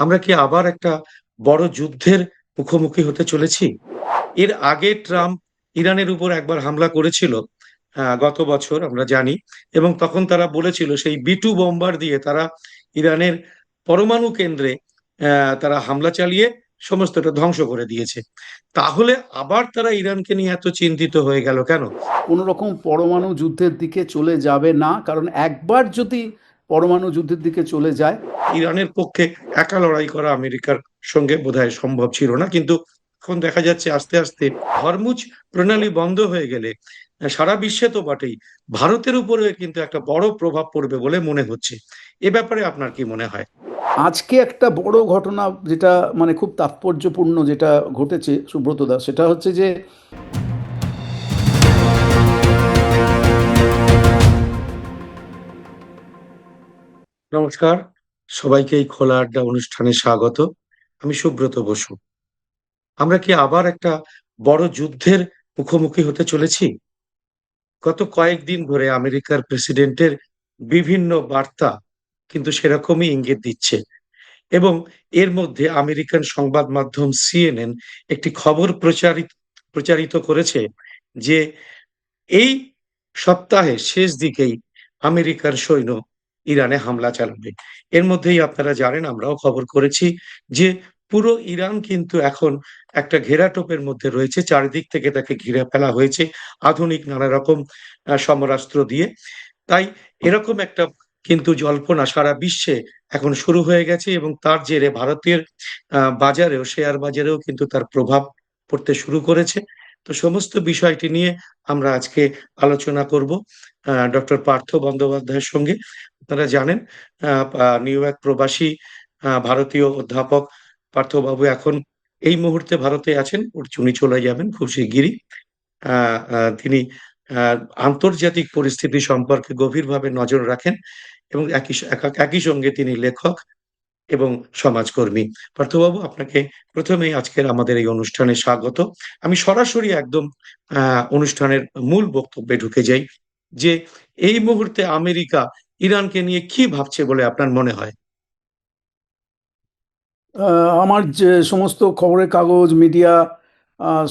আমরা কি আবার একটা বড় যুদ্ধের মুখোমুখি হতে চলেছি? এর আগে ট্রাম্প ইরানের উপর একবার হামলা করেছিল, গত বছর আমরা জানি। এবং তখন তারা বলেছিল সেই B2 বোম্বার দিয়ে তারা ইরানের পরমাণু কেন্দ্রে তারা হামলা চালিয়ে সমস্তটা ধ্বংস করে দিয়েছে। তাহলে আবার তারা ইরানকে নিয়ে এত চিন্তিত হয়ে গেল কেন? কোনো রকম পরমাণু যুদ্ধের দিকে চলে যাবে না, কারণ একবার যদি পরমাণু যুদ্ধের দিকে চলে যায়। ইরানের পক্ষে একা লড়াই করা আমেরিকার সঙ্গে বোধহয় সম্ভব ছিল না, কিন্তু এখন দেখা যাচ্ছে আস্তে আস্তে হরমুজ প্রণালী বন্ধ হয়ে গেলে সারা বিশ্বে তো বটেই, ভারতের উপরে কিন্তু একটা বড় প্রভাব পড়বে বলে মনে হচ্ছে। এ ব্যাপারে আপনার কি মনে হয়? আজকে একটা বড় ঘটনা, যেটা মানে খুব তাৎপর্যপূর্ণ, যেটা ঘটেছে সুব্রত দা, সেটা হচ্ছে যে নমস্কার, সবাইকে এই খোলা আড্ডা অনুষ্ঠানে স্বাগত। আমি সুব্রত বসু। আমরা কি আবার একটা বড় যুদ্ধের মুখোমুখি হতে চলেছি? গত কয়েকদিন ধরে আমেরিকার প্রেসিডেন্টের বিভিন্ন বার্তা কিন্তু সেরকমই ইঙ্গিত দিচ্ছে। এবং এর মধ্যে আমেরিকান সংবাদ মাধ্যম CNN একটি খবর প্রচারিত করেছে যে এই সপ্তাহের শেষ দিকেই আমেরিকার সৈন্য ইরানে হামলা চালাবে। এর মধ্যেই আপনারা জানেন, আমরাও খবর করেছি যে পুরো ইরান কিন্তু এখন একটা ঘেরাটোপের মধ্যে রয়েছে। চারিদিক থেকে তাকে ঘিরে ফেলা হয়েছে আধুনিক নানা রকম সমরাস্ত্র দিয়ে। তাই এরকম একটা কিন্তু জল্পনা সারা বিশ্বে এখন শুরু হয়ে গেছে, এবং তার জেরে ভারতের বাজারেও, শেয়ার বাজারেও কিন্তু তার প্রভাব পড়তে শুরু করেছে। তো সমস্ত বিষয়টি নিয়ে আমরা আজকে আলোচনা করব ডক্টর পার্থ বন্দ্যোপাধ্যায়ের সঙ্গে। আপনারা জানেন, নিউ ইয়র্ক প্রবাসী ভারতীয় অধ্যাপক পার্থবাবু এখন এই মুহূর্তে ভারতে আছেন। উনি চলে যাবেন খুব শিগগিরই। তিনি আহ, আন্তর্জাতিক পরিস্থিতি সম্পর্কে গভীরভাবে নজর রাখেন, এবং একই সঙ্গে তিনি লেখক এবং সমাজকর্মী। পার্থবাবু, আপনাকে প্রথমেই আজকের আমাদের এই অনুষ্ঠানে স্বাগত। আমি সরাসরি একদম অনুষ্ঠানের মূল বক্তব্যে ঢুকে যাই যে এই মুহূর্তে আমেরিকা ইরানকে নিয়ে কি ভাবছে বলে আপনার মনে হয়? আমার যে সমস্ত খবরের কাগজ, মিডিয়া,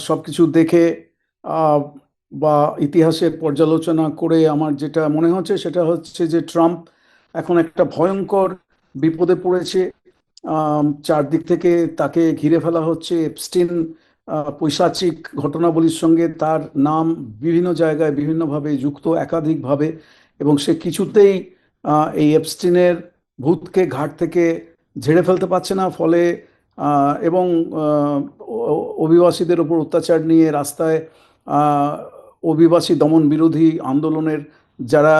সব কিছু দেখে আহ, বা ইতিহাসের পর্যালোচনা করে আমার যেটা মনে হচ্ছে সেটা হচ্ছে যে ট্রাম্প এখন একটা ভয়ঙ্কর বিপদে পড়েছে। চারদিক থেকে তাকে ঘিরে ফেলা হচ্ছে। এপস্টিন পৈশাচিক ঘটনাবলীর সঙ্গে তার নাম বিভিন্ন জায়গায় বিভিন্নভাবে যুক্ত, একাধিকভাবে। এবং সে কিছুতেই এই এপস্টিনের ভূতকে ঘাট থেকে ঝেড়ে ফেলতে পারছে না। ফলে এবং অভিবাসীদের উপর অত্যাচার নিয়ে রাস্তায় আহ, অভিবাসী দমন বিরোধী আন্দোলনের যারা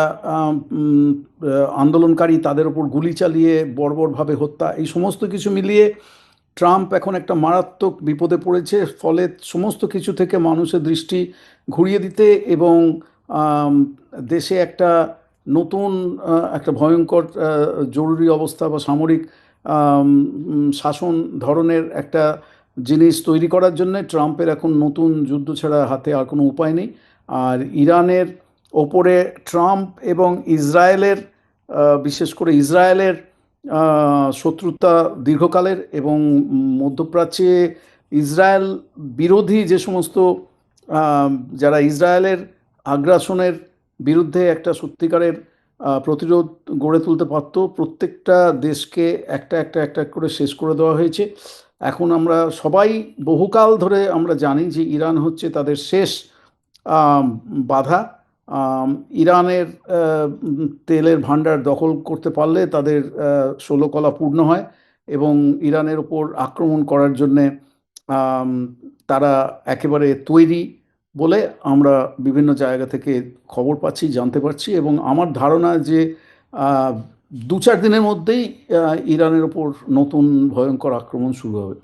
আন্দোলনকারী, তাদের উপর গুলি চালিয়ে বর্বরভাবে হত্যা, এই সমস্ত কিছু মিলিয়ে ট্রাম্প এখন একটা মারাত্মক বিপদে পড়েছে। ফলে সমস্ত কিছু থেকে মানুষের দৃষ্টি ঘুরিয়ে দিতে এবং আম, দেশে একটা নতুন একটা ভয়ঙ্কর জরুরি অবস্থা বা সামরিক শাসন ধরনের একটা জিনিস তৈরি করার জন্য ট্রাম্পের এখন নতুন যুদ্ধ ছাড়া হাতে আর কোনো উপায় নেই। আর ইরানের ওপরে ট্রাম্প এবং ইসরায়েলের, বিশেষ করে ইসরায়েলের শত্রুতা দীর্ঘকালের, এবং মধ্যপ্রাচ্যে ইসরায়েল বিরোধী যে সমস্ত আহ, যারা ইসরায়েলের আগ্রাসনের বিরুদ্ধে একটা সত্যিকারের প্রতিরোধ গড়ে তুলতে পারত, প্রত্যেকটা দেশকে একটা একটা একটা করে শেষ করে দেওয়া হয়েছে। এখন আমরা সবাই বহুকাল ধরে আমরা জানি যে ইরান হচ্ছে তাদের শেষ আম, বাধা। আম, ইরানের তেলের ভান্ডার দখল করতে পারলে তাদের ষোলকলা পূর্ণ হয়, এবং ইরানের ওপর আক্রমণ করার জন্যে আম, তারা একেবারে তৈরি বলে আমরা বিভিন্ন জায়গা থেকে খবর পাচ্ছি, জানতে পারছি। এবং আমার ধারণা যে আহ, দু চার দিনের মধ্যেই ইরানের ওপর নতুন ভয়ঙ্কর আক্রমণ শুরু হবে।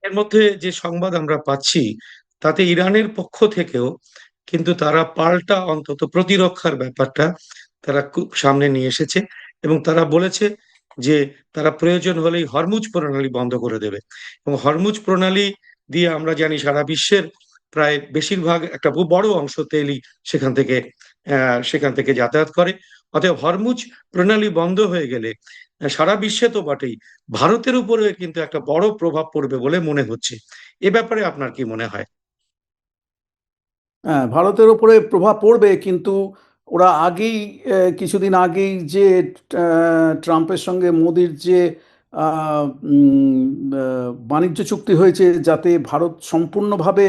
এর মধ্যে যে সংবাদ আমরা পাচ্ছি তাতে ইরানের পক্ষ থেকেও কিন্তু তারা পাল্টা অন্তত প্রতিরক্ষার ব্যাপারটা তারা খুব সামনে নিয়ে এসেছে, এবং তারা বলেছে যে তারা প্রয়োজন হলেই হরমুজ প্রণালী বন্ধ করে দেবে। এবং হরমুজ প্রণালী দিয়ে আমরা জানি সারা বিশ্বের প্রায় বেশিরভাগ, একটা বড় অংশ তেলই সেখান থেকে যাতায়াত করে। অতএব হরমুজ প্রণালী বন্ধ হয়ে গেলে সারা বিশ্বে তো বটেই, ভারতের উপরে কিন্তু একটা বড় প্রভাব পড়বে বলে মনে হচ্ছে। এ ব্যাপারে আপনার কি মনে হয়? হ্যাঁ, ভারতের উপরে প্রভাব পড়বে, কিন্তু ওরা আগেই কিছুদিন আগেই যে ট্রাম্পের সঙ্গে মোদির যে বাণিজ্য চুক্তি হয়েছে, যাতে ভারত সম্পূর্ণভাবে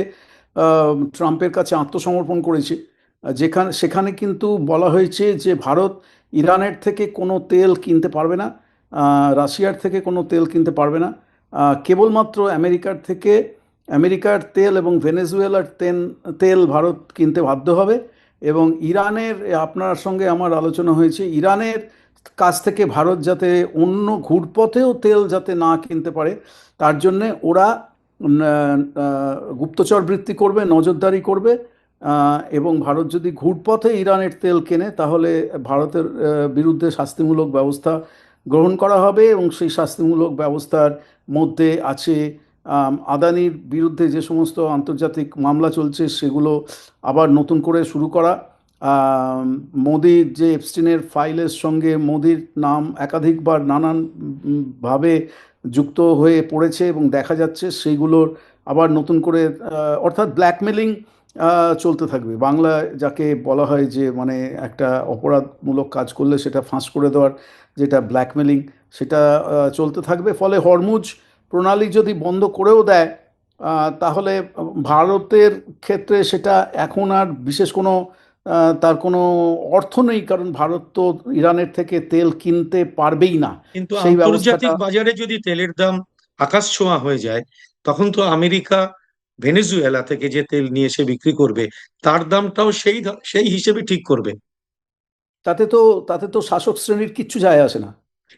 ট্রাম্পের কাছে আত্মসমর্পণ করেছে, সেখানে কিন্তু বলা হয়েছে যে ভারত ইরানের থেকে কোনো তেল কিনতে পারবে না, রাশিয়ার থেকে কোনো তেল কিনতে পারবে না, কেবলমাত্র আমেরিকার তেল এবং ভেনেজুয়েলার তেল ভারত কিনতে বাধ্য হবে। এবং ইরানের, আপনার সঙ্গে আমার আলোচনা হয়েছে, ইরানের কাছ থেকে ভারত যাতে অন্য ঘুরপথেও তেল যাতে না কিনতে পারে, তার জন্যে ওরা গুপ্তচর বৃত্তি করবে, নজরদারি করবে। এবং ভারত যদি ঘুরপথে ইরানের তেল কেনে, তাহলে ভারতের বিরুদ্ধে শাস্তিমূলক ব্যবস্থা গ্রহণ করা হবে। এবং সেই শাস্তিমূলক ব্যবস্থার মধ্যে আছে আদানির বিরুদ্ধে যে সমস্ত আন্তর্জাতিক মামলা চলছে সেগুলো আবার নতুন করে শুরু করা, মোদির যে এপস্টিনের ফাইলের সঙ্গে মোদির নাম একাধিকবার নানান ভাবে যুক্ত হয়ে পড়েছে এবং দেখা যাচ্ছে সেইগুলোর আবার নতুন করে, অর্থাৎ ব্ল্যাকমেলিং চলতে থাকবে। বাংলায় যাকে বলা হয় যে মানে একটা অপরাধমূলক কাজ করলে সেটা ফাঁস করে দেওয়ার, যেটা ব্ল্যাকমেলিং, সেটা চলতে থাকবে। ফলে হরমুজ প্রণালী যদি বন্ধ করেও দেয়, তাহলে ভারতের ক্ষেত্রে সেটা এখন আর বিশেষ কোনো তার কোনো অর্থ নেই, কারণ ভারত তো ইরানের থেকে তেল কিনতে পারবেই না। কিন্তু সেই ব্যবস্থাটা, আন্তর্জাতিক বাজারে যদি তেলের দাম আকাশ ছোঁয়া হয়ে যায়, তখন তো আমেরিকা ভেনেজুয়েলা থেকে যে তেল নিয়ে এসে বিক্রি করবে, তার দামটাও সেই হিসেবে ঠিক করবে। তাতে তো তাতে তো শাসক শ্রেণীর কিচ্ছু যায় আসে না।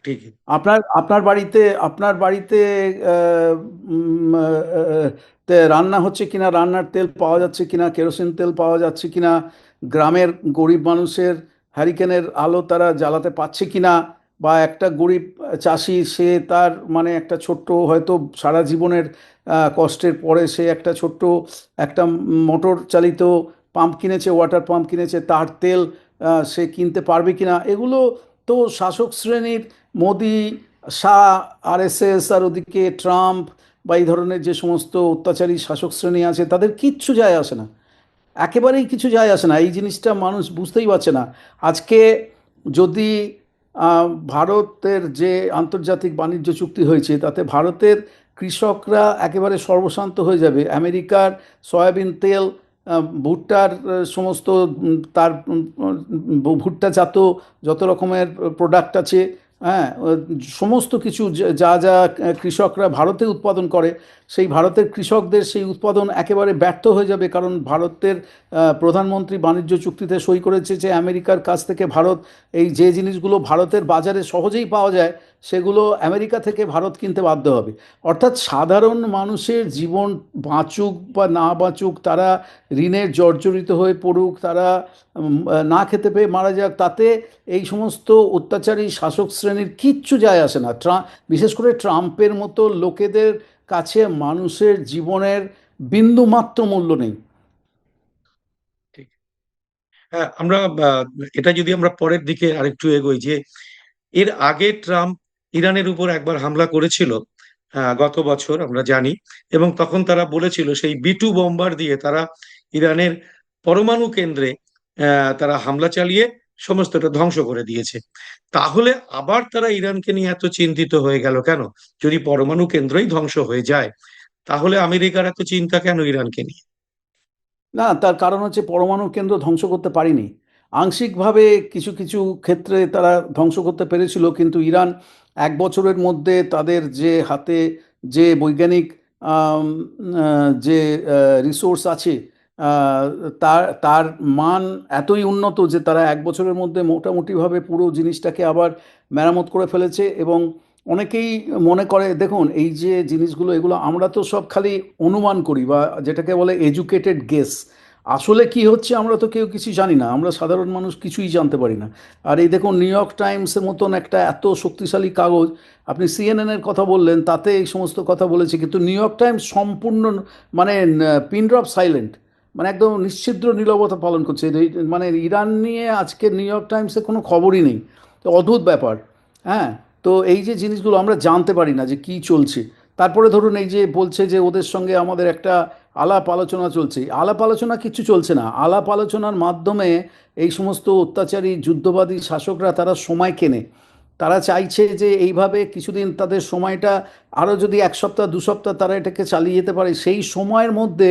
ঠিক। আপনার বাড়িতে আহ, রান্না হচ্ছে কিনা, রান্নার তেল পাওয়া যাচ্ছে কিনা, কেরোসিন তেল পাওয়া যাচ্ছে কিনা, গ্রামের গরিব মানুষের হ্যারিকেনের আলো তারা জ্বালাতে পারছে কিনা, বা একটা গরিব চাষি, সে তার মানে একটা ছোট্ট, হয়তো সারা জীবনের কষ্টের পরে সে একটা ছোট্ট একটা মোটর চালিত পাম্প কিনেছে, ওয়াটার পাম্প কিনেছে, তার তেল সে কিনতে পারবে কিনা, এগুলো তো শাসক শ্রেণীর, মোদি, শাহ, আরএসএস, আর ওদিকে ট্রাম্প বা এই ধরনের যে সমস্ত অত্যাচারী শাসক শ্রেণী আছে, তাদের কিচ্ছু যায় আসে না, একেবারেই কিছু যায় আসে না। এই জিনিসটা মানুষ বুঝতেই পারছে না। আজকে যদি ভারতের যে আন্তর্জাতিক বাণিজ্য চুক্তি হয়েছে, তাতে ভারতের কৃষকরা একেবারে সর্বশান্ত হয়ে যাবে। আমেরিকার সয়াবিন তেল, ভুট্টার সমস্ত তার ভুট্টাজাত যত রকমের প্রোডাক্ট আছে, হ্যাঁ, সমস্ত কিছু যা যা কৃষকরা ভারতে উৎপাদন করে, সেই ভারতের কৃষকদের সেই উৎপাদন একেবারে ব্যর্থ হয়ে যাবে। কারণ ভারতের প্রধানমন্ত্রী বাণিজ্য চুক্তিতে সই করেছে যে আমেরিকার কাছ থেকে ভারত, এই যে জিনিসগুলো ভারতের বাজারে সহজেই পাওয়া যায়, সেগুলো আমেরিকা থেকে ভারত কিনতে বাধ্য হবে। অর্থাৎ সাধারণ মানুষের জীবন বাঁচুক বা না বাঁচুক, তারা ঋণের জর্জরিত হয়ে পড়ুক, তারা না খেতে পেয়ে মারা যাক, তাতে এই সমস্ত অত্যাচারী শাসক শ্রেণীর কিচ্ছু যায় আসে না। বিশেষ করে ট্রাম্পের মতো লোকেদের কাছে মানুষের জীবনের বিন্দুমাত্র মূল্য নেই। ঠিক। হ্যাঁ, এটা যদি আমরা পরের দিকে আরেকটু এগোই, যে এর আগে ট্রাম্প ইরানের উপর একবার হামলা করেছিল গত বছর আমরা জানি, এবং তখন তারা বলেছিল সেই B2 বোম্বার দিয়ে তারা ইরানের পরমাণু কেন্দ্রে তারা হামলা চালিয়ে সমস্তটা ধ্বংস করে দিয়েছে। তাহলে আবার তারা ইরানকে নিয়ে এত চিন্তিত হয়ে গেল কেন? যদি পরমাণু কেন্দ্রই ধ্বংস হয়ে যায়, তাহলে আমেরিকার এত চিন্তা কেন ইরানকে নিয়ে? না, তার কারণ হচ্ছে পরমাণু কেন্দ্র ধ্বংস করতে পারিনি। আংশিকভাবে কিছু কিছু ক্ষেত্রে তারা ধ্বংস করতে পেরেছিল, কিন্তু ইরান 1 বছরের মধ্যে তাদের যে হাতে যে বৈজ্ঞানিক যে রিসোর্স আছে, আহ, তার তার মান এতই উন্নত যে তারা 1 বছরের মধ্যে মোটামুটিভাবে পুরো জিনিসটাকে আবার মেরামত করে ফেলেছে। এবং অনেকেই মনে করে, দেখুন এই যে জিনিসগুলো, এগুলো আমরা তো সব খালি অনুমান করি, বা যেটাকে বলে এডুকেটেড গেস। আসলে কি হচ্ছে আমরা তো কেউ কিছু জানি না, আমরা সাধারণ মানুষ কিছুই জানতে পারি না। আর এই দেখুন, নিউ ইয়র্ক টাইমসের মতন একটা এত শক্তিশালী কাগজ, আপনি সিএনএনের কথা বললেন, তাতে এই সমস্ত কথা বলেছে, কিন্তু নিউ ইয়র্ক টাইমস সম্পূর্ণ মানে পিন ড্রপ সাইলেন্ট। মানে একদম নিশ্ছিদ্র নীরবতা পালন করছে। মানে ইরান নিয়ে আজকে নিউ ইয়র্ক টাইমসে কোনো খবরই নেই। তো অদ্ভুত ব্যাপার। হ্যাঁ, তো এই যে জিনিসগুলো আমরা জানতে পারি না যে কি চলছে। তারপরে ধরুন এই যে বলছে যে ওদের সঙ্গে আমাদের একটা আলাপ আলোচনা চলছে, আলাপ আলোচনা কিচ্ছু চলছে না। আলাপ আলোচনার মাধ্যমে এই সমস্ত অত্যাচারী যুদ্ধবাদী শাসকরা তারা সময় কেনে। তারা চাইছে যে এইভাবে কিছুদিন তাদের সময়টা আরও যদি এক সপ্তাহ দু সপ্তাহ তারা এটাকে চালিয়ে যেতে পারে, সেই সময়ের মধ্যে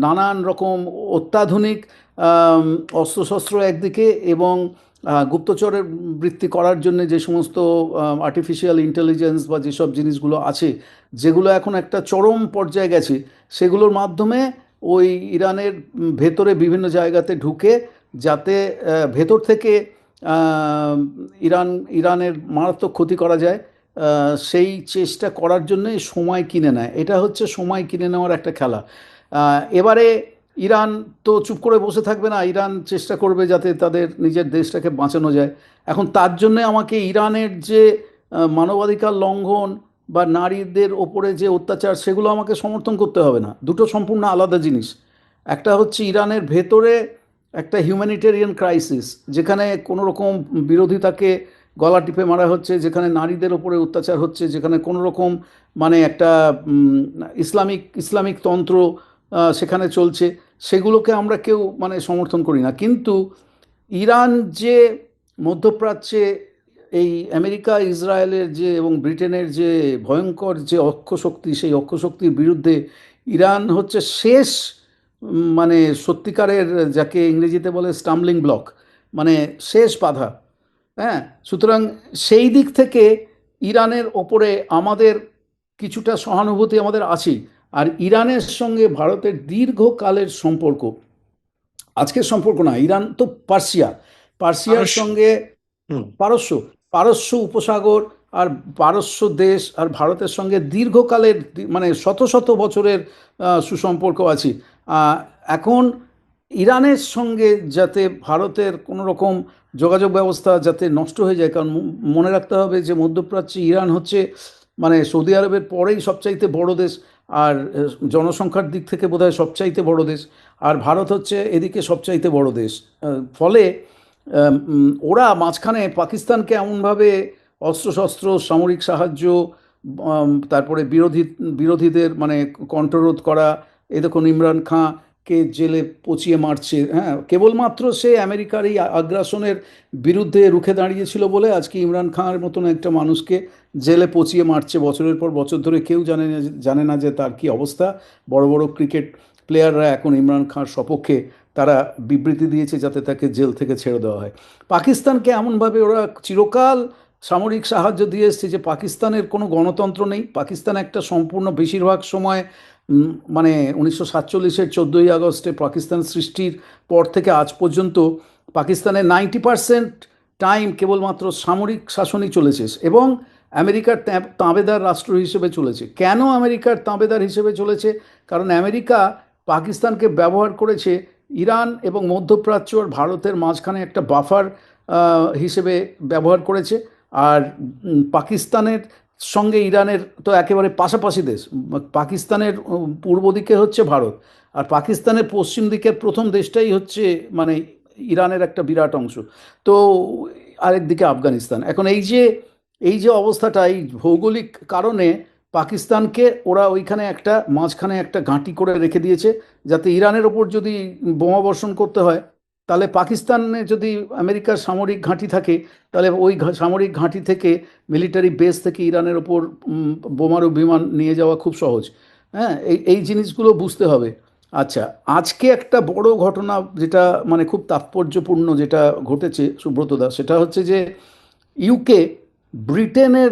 নানান রকম অত্যাধুনিক আম, অস্ত্রশস্ত্র একদিকে এবং গুপ্তচরের বৃত্তি করার জন্য যে সমস্ত আর্টিফিশিয়াল ইন্টেলিজেন্স বা যেসব জিনিসগুলো আছে, যেগুলো এখন একটা চরম পর্যায়ে গেছে, সেগুলোর মাধ্যমে ওই ইরানের ভেতরে বিভিন্ন জায়গাতে ঢুকে যাতে ভেতর থেকে আহ, ইরানের মারাত্মক ক্ষতি করা যায়, সেই চেষ্টা করার জন্যই সময় কিনে নেয়। এটা হচ্ছে সময় কিনে নেওয়ার একটা খেলা। এবারে ইরান তো চুপ করে বসে থাকবে না, ইরান চেষ্টা করবে যাতে তাদের নিজের দেশটাকে বাঁচানো যায়। এখন তার জন্য আমাকে ইরানের যে মানবাধিকার লঙ্ঘন বা নারীদের ওপরে যে অত্যাচার, সেগুলো আমাকে সমর্থন করতে হবে না। দুটো সম্পূর্ণ আলাদা জিনিস। একটা হচ্ছে ইরানের ভেতরে একটা হিউম্যানিটেরিয়ান ক্রাইসিস, যেখানে কোনো রকম বিরোধিতাকে গলা টিপে মারা হচ্ছে, যেখানে নারীদের ওপরে অত্যাচার হচ্ছে, যেখানে কোনো রকম মানে একটা ইসলামিক তন্ত্র সেখানে চলছে। সেগুলোকে আমরা কেউ মানে সমর্থন করি না। কিন্তু ইরান যে মধ্যপ্রাচ্যে এই আমেরিকা ইসরায়েলের যে এবং ব্রিটেনের যে ভয়ঙ্কর যে অক্ষশক্তি, সেই অক্ষশক্তির বিরুদ্ধে ইরান হচ্ছে শেষ মানে সত্যিকারের, যাকে ইংরেজিতে বলে স্টাম্বলিং ব্লক, মানে শেষ বাধা। হ্যাঁ, সুতরাং সেই দিক থেকে ইরানের ওপরে আমাদের কিছুটা সহানুভূতি আমাদের আছেই। আর ইরানের সঙ্গে ভারতের দীর্ঘকালের সম্পর্ক, আজকের সম্পর্ক না। ইরান তো পার্সিয়ার পারস্য। সঙ্গে হুম। পারস্য পারস্য উপসাগর আর পারস্য দেশ আর ভারতের সঙ্গে দীর্ঘকালের মানে শত শত বছরের সুসম্পর্ক আছে। আহ, এখন ইরানের সঙ্গে যাতে ভারতের কোনো রকম যোগাযোগ ব্যবস্থা যাতে নষ্ট হয়ে যায়, কারণ মনে রাখতে হবে যে মধ্যপ্রাচ্যে ইরান হচ্ছে মানে সৌদি আরবের পরেই সবচাইতে বড় দেশ, আর জনসংখ্যার দিক থেকে বোধহয় সবচাইতে বড় দেশ, আর ভারত হচ্ছে এদিকে সবচাইতে বড় দেশ। ফলে ওরা মাঝখানে পাকিস্তানকে এমনভাবে অস্ত্রশস্ত্র সামরিক সাহায্য, তারপরে বিরোধীদের মানে কণ্ঠরোধ করা। এই দেখুন ইমরান খাঁকে জেলে পচিয়ে মারছে। হ্যাঁ, কেবলমাত্র সে আমেরিকার এই আগ্রাসনের বিরুদ্ধে রুখে দাঁড়িয়েছিল বলে আজকে ইমরান খাঁর মতন একটা মানুষকে জেলে পচিয়ে মারছে বছরের পর বছর ধরে। কেউ জানে না যে তার কি অবস্থা। বড় বড় ক্রিকেট প্লেয়াররা এখন ইমরান খাঁর সপক্ষে তারা বিবৃতি দিয়েছে যাতে তাকে জেল থেকে ছেড়ে দেওয়া হয়। পাকিস্তানকে এমনভাবে ওরা চিরকাল সামরিক সাহায্য দিয়ে এসছে যে পাকিস্তানের কোনো গণতন্ত্র নেই। পাকিস্তান একটা সম্পূর্ণ বেশিরভাগ সময় মানে 1947-এর 14ই আগস্টে পাকিস্তান সৃষ্টির পর থেকে আজ পর্যন্ত পাকিস্তানের 90% টাইম কেবলমাত্র সামরিক শাসনই চলেছে এবং আমেরিকার তাঁবেদার রাষ্ট্র হিসেবে চলেছে। কেন আমেরিকার তাঁবেদার হিসেবে চলেছে? কারণ আমেরিকা পাকিস্তানকে ব্যবহার করেছে ইরান এবং মধ্যপ্রাচ্য আর ভারতের মাঝখানে একটা বাফার হিসেবে ব্যবহার করেছে। আর পাকিস্তানের সঙ্গে ইরানের তো একেবারে পাশাপাশি দেশ। পাকিস্তানের পূর্ব দিকে হচ্ছে ভারত, আর পাকিস্তানের পশ্চিম দিকের প্রথম দেশটাই হচ্ছে মানে ইরানের একটা বিরাট অংশ। তো আরেক দিকে আফগানিস্তান। এখন এই যে অবস্থাটা, এই ভৌগোলিক কারণে পাকিস্তানকে ওরা ওইখানে একটা মাঝখানে একটা ঘাঁটি করে রেখে দিয়েছে, যাতে ইরানের ওপর যদি বোমা বর্ষণ করতে হয়, তাহলে পাকিস্তানে যদি আমেরিকার সামরিক ঘাঁটি থাকে, তাহলে ওই সামরিক ঘাঁটি থেকে মিলিটারি বেস থেকে ইরানের ওপর বোমারু বিমান নিয়ে যাওয়া খুব সহজ। হ্যাঁ, এই জিনিসগুলো বুঝতে হবে। আচ্ছা, আজকে একটা বড় ঘটনা যেটা মানে খুব তাৎপর্যপূর্ণ যেটা ঘটেছে সুব্রতদা, সেটা হচ্ছে যে ইউকে, ব্রিটেনের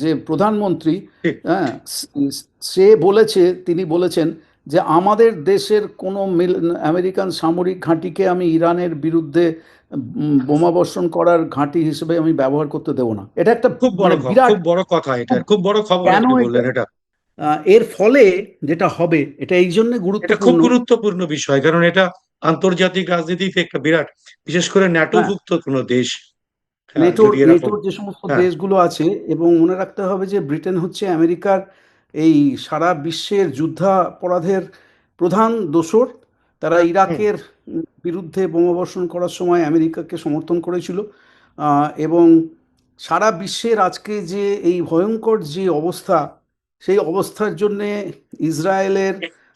যে প্রধানমন্ত্রী, ঠিক। হ্যাঁ, তিনি বলেছেন যে আমাদের দেশের কোনো আমেরিকান সামরিক ঘাঁটিকে আমি ইরানের বিরুদ্ধে বোমা বর্ষণ করার ঘাঁটি হিসেবে আমি ব্যবহার করতে দেব না। এটা একটা মানে বিরাট, খুব বড় কথা, এটা খুব- খুব বড় খবর কেন আপনি এটা বললেন এটা। এর ফলে যেটা হবে এটা এই জন্য এটা খুব গুরুত্বপূর্ণ। গুরুত্বপূর্ণ বিষয়, কারণ এটা আন্তর্জাতিক রাজনীতিতে একটা বিরাট, বিশেষ করে হ্যাঁ, ন্যাটোভুক্ত কোনো দেশ। হ্যাঁ, নেটোর যদি এরকম। নেটোর যে সমস্ত হ্যাঁ। দেশগুলো আছে, এবং মনে রাখতে হবে যে ব্রিটেন হচ্ছে আমেরিকার এই সারা বিশ্বের যুদ্ধাপরাধের প্রধান দোসর। তারা হুম। ইরাকের বিরুদ্ধে বোমাবর্ষণ করার সময় আমেরিকাকে সমর্থন করেছিল। এবং সারা বিশ্বের আজকে যে এই ভয়ঙ্কর যে অবস্থা, সেই অবস্থার জন্যে ইসরায়েলের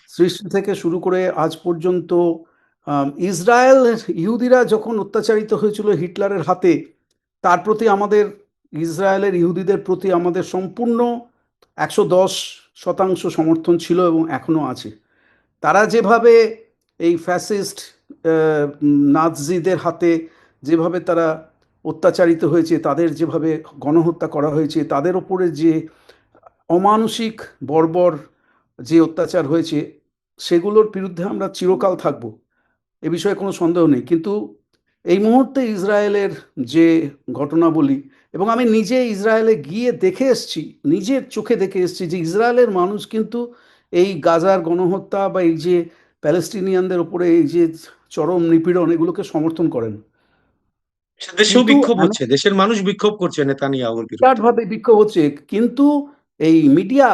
সৃষ্টি থেকে শুরু করে আজ পর্যন্ত ইসরায়েল, ইহুদিরা যখন অত্যাচারিত হয়েছিল হিটলারের হাতে, তার প্রতি আমাদের, ইসরায়েলের ইহুদিদের প্রতি আমাদের সম্পূর্ণ 110% সমর্থন ছিল এবং এখনও আছে। তারা যেভাবে এই ফ্যাসিস্ট নাৎজিদের হাতে যেভাবে তারা অত্যাচারিত হয়েছে, তাদের যেভাবে গণহত্যা করা হয়েছে, তাদের ওপরে যে অমানুষিক বর্বর যে অত্যাচার হয়েছে, সেগুলোর বিরুদ্ধে আমরা চিরকাল থাকব, এ বিষয়ে কোনো সন্দেহ নেই। কিন্তু এই মুহূর্তে ইসরায়েলের যে ঘটনাবলী, এবং আমি নিজে ইসরায়েলে গিয়ে দেখে এসেছি, নিজের চোখে দেখে এসেছি যে ইসরায়েলের মানুষ কিন্তু এই গাজার গণহত্যা বা এই যে প্যালেস্টিনিয়ানদের উপরে এই যে চরম নিপীড়ন, এগুলোকে সমর্থন করেন। দেশেও কিন্তু বিক্ষোভ হচ্ছে, দেশের মানুষ বিক্ষোভ করছে নেতানিয়াহুর বিরুদ্ধে। আমেরিকাভাবে বিক্ষোভ হচ্ছে, কিন্তু এই মিডিয়া,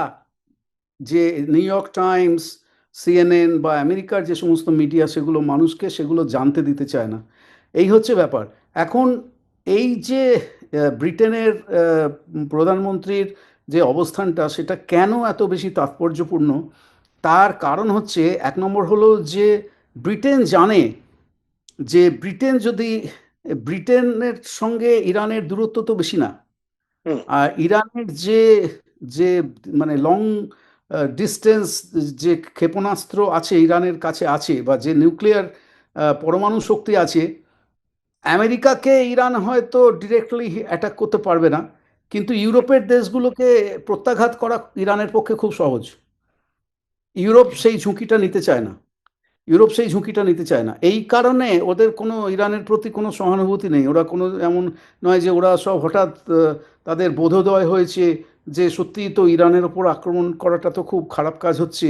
যে নিউ ইয়র্ক টাইমস, সিএনএন বা আমেরিকার যে সমস্ত মিডিয়া, সেগুলো মানুষকে সেগুলো জানতে দিতে চায় না। এই হচ্ছে ব্যাপার। এখন এই যে ব্রিটেনের প্রধানমন্ত্রীর যে অবস্থানটা, সেটা কেন এত বেশি তাৎপর্যপূর্ণ, তার কারণ হচ্ছে, এক নম্বর হলো যে ব্রিটেন জানে যে ব্রিটেন যদি, ব্রিটেনের সঙ্গে ইরানের দূরত্ব তো বেশি না। হুম। আর ইরানের যে যে মানে লং ডিস্টেন্স যে ক্ষেপণাস্ত্র আছে ইরানের কাছে আছে, বা যে নিউক্লিয়ার পরমাণু শক্তি আছে, আমেরিকাকে ইরান হয়তো ডিরেক্টলি অ্যাটাক করতে পারবে না, কিন্তু ইউরোপের দেশগুলোকে প্রত্যাঘাত করা ইরানের পক্ষে খুব সহজ। ইউরোপ সেই ঝুঁকিটা নিতে চায় না। ইউরোপ সেই ঝুঁকিটা নিতে চায় না। এই কারণে ওদের কোনো ইরানের প্রতি কোনো সহানুভূতি নেই। ওরা কোনো এমন নয় যে ওরা সব হঠাৎ তাদের বোধোদয় হয়েছে যে সত্যিই তো ইরানের ওপর আক্রমণ করাটা তো খুব খারাপ কাজ হচ্ছে,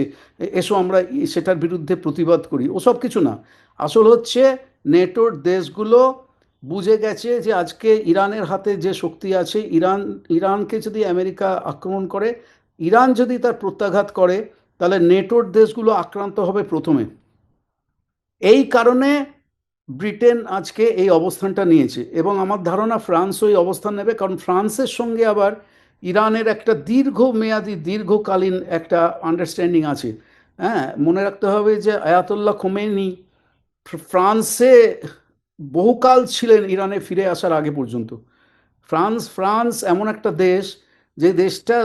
এসো আমরা সেটার বিরুদ্ধে প্রতিবাদ করি, ওসব কিছু না। আসল হচ্ছে, নেটোর দেশগুলো বুঝে গেছে যে আজকে ইরানের হাতে যে শক্তি আছে, ইরানকে যদি আমেরিকা আক্রমণ করে, ইরান যদি তার প্রত্যাঘাত করে, তাহলে নেটোর দেশগুলো আক্রান্ত হবে প্রথমে। এই কারণে ব্রিটেন আজকে এই অবস্থানটা নিয়েছে, এবং আমার ধারণা ফ্রান্সও এই অবস্থান নেবে, কারণ ফ্রান্সের সঙ্গে আবার ইরানের একটা দীর্ঘমেয়াদী, দীর্ঘকালীন একটা আন্ডারস্ট্যান্ডিং আছে। হ্যাঁ, মনে রাখতে হবে যে আয়াতুল্লাহ খোমেনি ফ্রান্সে বহুকাল ছিলেন ইরানে ফিরে আসার আগে পর্যন্ত। ফ্রান্স এমন একটা দেশ, যে দেশটা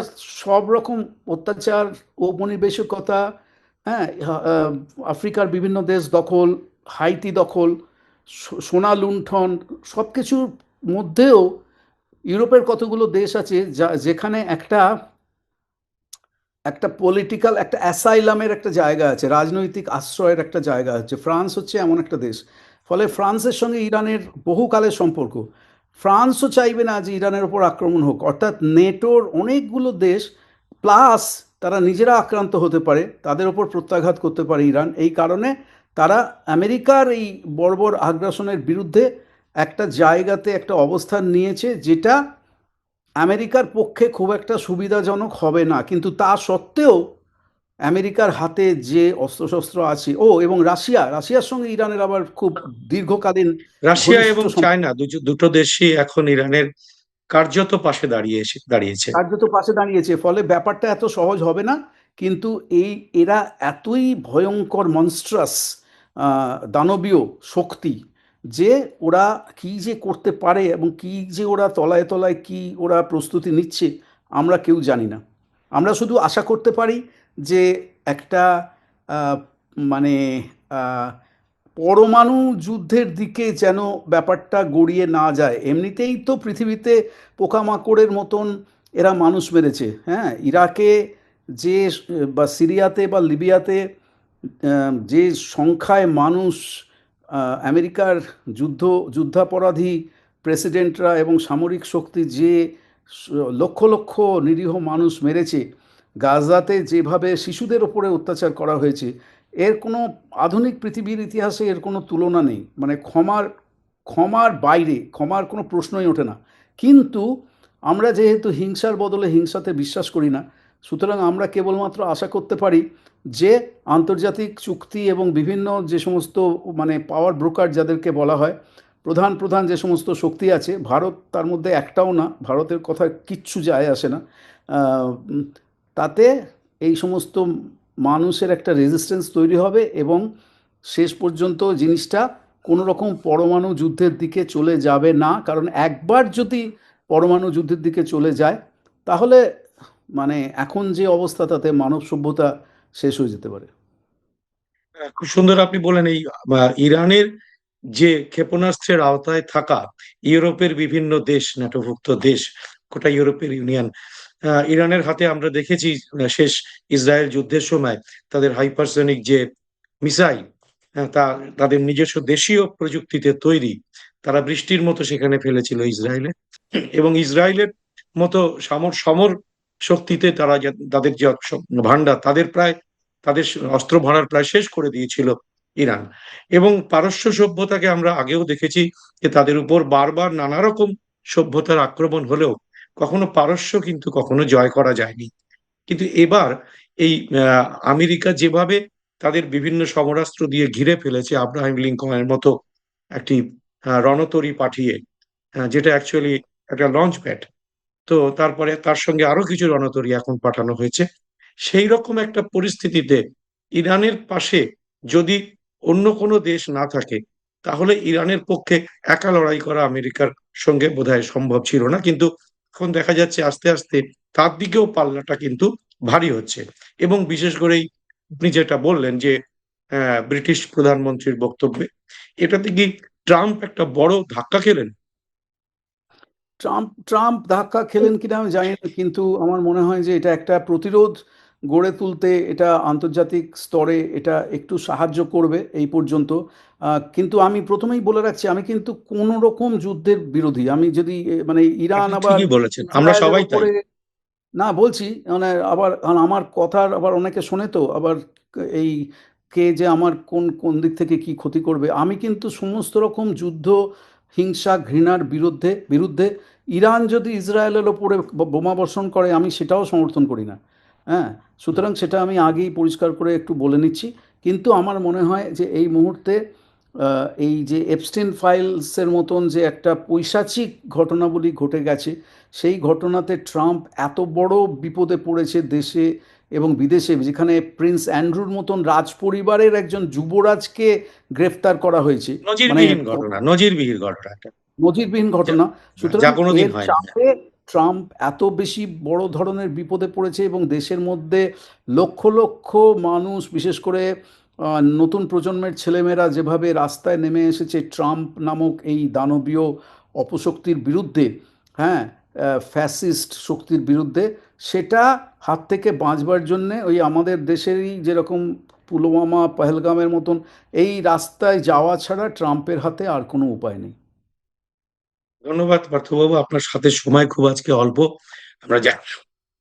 সব রকম অত্যাচার, ঔপনিবেশিকতা, হ্যাঁ, আফ্রিকার বিভিন্ন দেশ দখল, হাইতি দখল, সোনা লুণ্ঠন, সব কিছুর মধ্যেও ইউরোপের কতগুলো দেশ আছে যেখানে একটা একটা পলিটিক্যাল, একটা অ্যাসাইলামের একটা জায়গা আছে, রাজনৈতিক আশ্রয়ের একটা জায়গা আছে। ফ্রান্স হচ্ছে এমন একটা দেশ। ফলে ফ্রান্সের সঙ্গে ইরানের বহুকালের সম্পর্ক। ফ্রান্সও চাইবে না যে ইরানের ওপর আক্রমণ হোক, অর্থাৎ নেটোর অনেকগুলো দেশ, প্লাস তারা নিজেরা আক্রান্ত হতে পারে, তাদের ওপর প্রত্যাঘাত করতে পারে ইরান। এই কারণে তারা আমেরিকার এই বর্বর আগ্রাসনের বিরুদ্ধে একটা জায়গাতে একটা অবস্থান নিয়েছে, যেটা আমেরিকার পক্ষে খুব একটা সুবিধাজনক হবে না। কিন্তু তা সত্ত্বেও আমেরিকার হাতে যে অস্ত্রশস্ত্র আছে, এবং রাশিয়ার সঙ্গে ইরানের আবার খুব দীর্ঘকালীন রাশিয়া ঘনিষ্ঠ এবং চায়না দুটো দেশই এখন ইরানের কার্যত পাশে দাঁড়িয়েছে। কার্যত পাশে দাঁড়িয়েছে। ফলে ব্যাপারটা এত সহজ হবে না। কিন্তু এরা এতই ভয়ঙ্কর, মনস্ট্রাস, দানবীয় শক্তি, যে ওরা কি যে করতে পারে এবং কি যে ওরা তলায় তলায় কি ওরা প্রস্তুতি নিচ্ছে, আমরা কেউ জানি না। আমরা শুধু আশা করতে পারি যে একটা আহ, মানে আহ, পরমাণু যুদ্ধের দিকে যেন ব্যাপারটা গড়িয়ে না যায়। এমনিতেই তো পৃথিবীতে পোকামাকড়ের মতন এরা মানুষ মেরেছে। হ্যাঁ, ইরাকে যে, বা সিরিয়াতে বা লিবিয়াতে যে সংখ্যায় মানুষ, আমেরিকার যুদ্ধাপরাধী প্রেসিডেন্টরা এবং সামরিক শক্তি যে লক্ষ লক্ষ নিরীহ মানুষ মেরেছে, গাজাতে যেভাবে শিশুদের ওপরে অত্যাচার করা হয়েছে, এর কোনো, আধুনিক পৃথিবীর ইতিহাসে এর কোনো তুলনা নেই। মানে ক্ষমার বাইরে, ক্ষমার কোনো প্রশ্নই ওঠে না। কিন্তু আমরা যেহেতু হিংসার বদলে হিংসাতে বিশ্বাস করি না, সুতরাং আমরা কেবলমাত্র আশা করতে পারি যে আন্তর্জাতিক চুক্তি এবং বিভিন্ন যে সমস্ত মানে পাওয়ার ব্রোকার যাদেরকে বলা হয়, প্রধান প্রধান যে সমস্ত শক্তি আছে, ভারত তার মধ্যে একটাও না, ভারতের কথা কিচ্ছু যায় আসে না, তাতে এই সমস্ত মানুষের একটা রেজিস্ট্যান্স তৈরি হবে এবং শেষ পর্যন্ত জিনিসটা কোনো রকম পরমাণু যুদ্ধের দিকে চলে যাবে না। কারণ একবার যদি পরমাণু যুদ্ধের দিকে চলে যায়, তাহলে মানে এখন যে অবস্থা, তাতে মানব সভ্যতা শেষ হয়ে যেতে পারে। খুব সুন্দর আপনি বলেন। এই ইরানের যে ক্ষেপণাস্ত্রের আওতায় থাকা ইউরোপের বিভিন্ন দেশ, ন্যাটোভুক্ত দেশ, গোটা ইউরোপের ইউনিয়ন, ইরানের হাতে আমরা দেখেছি শেষ ইসরায়েল যুদ্ধের সময় তাদের হাইপারসনিক যে মিসাইল, তাদের নিজস্ব দেশীয় প্রযুক্তিতে তৈরি, তারা বৃষ্টির মতো সেখানে ফেলেছিল ইসরায়েলে। এবং ইসরায়েলের মতো সমর সমর শক্তিতে তারা তাদের যে ভান্ডার, তাদের অস্ত্র ভান্ডার প্রায় শেষ করে দিয়েছিল ইরান। এবং পারস্য সভ্যতাকে আমরা আগেও দেখেছি যে তাদের উপর বারবার নানা রকম সভ্যতার আক্রমণ হলেও কখনো পারস্য কিন্তু কখনো জয় করা যায়নি। কিন্তু এবার এই আমেরিকা যেভাবে তাদের বিভিন্ন সমরাস্ত্র দিয়ে ঘিরে ফেলেছে, আব্রাহাম লিঙ্কনের মতো একটি রণতরী পাঠিয়ে, যেটা অ্যাকচুয়ালি একটা লঞ্চ প্যাড, তো তারপরে তার সঙ্গে আরো কিছু রণতরী এখন পাঠানো হয়েছে। সেই রকম একটা পরিস্থিতিতে ইরানের পাশে যদি অন্য কোনো দেশ না থাকে, তাহলে ইরানের পক্ষে একা লড়াই করা আমেরিকার সঙ্গে বোধহয় সম্ভব ছিল না। কিন্তু এখন দেখা যাচ্ছে আস্তে আস্তে তার দিকেও পাল্লাটা কিন্তু ভারী হচ্ছে। এবং বিশেষ করে আপনি যেটা বললেন যে ব্রিটিশ প্রধানমন্ত্রীর বক্তব্যে, এটাতে কি ট্রাম্প একটা বড় ধাক্কা খেলেন? ট্রাম্প ট্রাম্প ধাক্কা খেলেন কিনা আমি জানি না, কিন্তু আমার মনে হয় যে এটা একটা প্রতিরোধ গড়ে তুলতে এটা আন্তর্জাতিক স্তরে এটা একটু সাহায্য করবে এই পর্যন্ত। কিন্তু আমি প্রথমেই বলে রাখছি, আমি কিন্তু কোনো রকম যুদ্ধের বিরোধী। আমি যদি মানে ইরান আপনি আবার ঠিকই বলেছেন, আমরা ইসরায়েলের সবাই তাই। ওপরে না বলছি, মানে আবার আমার কথার আবার অনেকে শোনে, তো আবার এই কে যে আমার কোন কোন দিক থেকে কি ক্ষতি করবে। আমি কিন্তু সমস্ত রকম যুদ্ধ, হিংসা, ঘৃণার বিরুদ্ধে। ইরান যদি ইসরায়েলের ওপরে বোমা বর্ষণ করে, আমি সেটাও সমর্থন করি না। হ্যাঁ, সুতরাং সেটা আমি আগেই পরিষ্কার করে একটু বলে নিচ্ছি। কিন্তু আমার মনে হয় যে এই মুহূর্তে এই যে এপস্টিন ফাইলসের মতন যে একটা পৈশাচিক ঘটনাবলী ঘটে গেছে, সেই ঘটনাতে ট্রাম্প এত বড় বিপদে পড়েছে দেশে এবং বিদেশে, যেখানে প্রিন্স অ্যান্ড্রুর মতন রাজ পরিবারের একজন যুবরাজকে গ্রেফতার করা হয়েছে। মানে নজিরবিহীন ঘটনা একটা, নজিরবিহীন যা ঘটনা। যা সুতরাং কোনোদিন এর হয়নি। চাপে ট্রাম্প এত বেশি বড় ধরনের বিপদে পড়েছে এবং দেশের মধ্যে লক্ষ লক্ষ মানুষ, বিশেষ করে নতুন প্রজন্মের ছেলেমেয়েরা যেভাবে রাস্তায় নেমে এসেছে ট্রাম্প নামক এই দানবীয় অপশক্তির বিরুদ্ধে, হ্যাঁ, ফ্যাসিস্ট শক্তির বিরুদ্ধে, সেটা হাত থেকে বাঁচবার জন্যে ওই আমাদের দেশেরই যেরকম পুলওয়ামা, পহেলগামের মতন এই রাস্তায় যাওয়া ছাড়া ট্রাম্পের হাতে আর কোনো উপায় নেই। ধন্যবাদ পার্থবাবু, আপনার সাথে সময় খুব আজকে অল্প, আমরা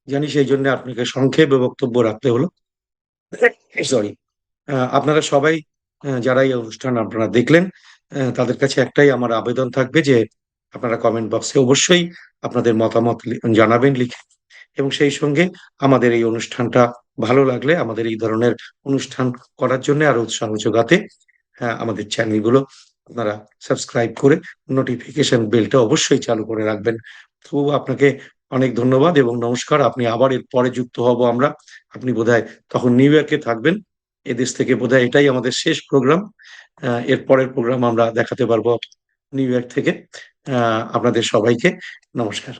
জানি, সেই জন্য আপনাকে সংক্ষেপে বক্তব্য রাখতে হলো। সরি। আপনারা সবাই, যারা এই অনুষ্ঠান আপনারা দেখলেন, তাদের কাছে একটাই আমার আবেদন থাকবে যে আপনারা কমেন্ট বক্সে অবশ্যই আপনাদের মতামত জানাবেন লিখে। এবং সেই সঙ্গে আমাদের এই অনুষ্ঠানটা ভালো লাগলে আমাদের এই ধরনের অনুষ্ঠান করার জন্য আরো উৎসাহ যোগাতে আমাদের চ্যানেলগুলো আপনারা সাবস্ক্রাইব করে নোটিফিকেশন বেলটা অবশ্যই চালু করে রাখবেন। তো আপনাকে অনেক ধন্যবাদ এবং নমস্কার। আপনি আবার এর পরে যুক্ত হব আমরা। আপনি বোধহয় তখন নিউ ইয়র্কে থাকবেন। এদেশ থেকে বোধহয় এটাই আমাদের শেষ প্রোগ্রাম। এর পরের প্রোগ্রাম আমরা দেখাতে পারবো নিউ ইয়র্ক থেকে। আপনাদের সবাইকে নমস্কার।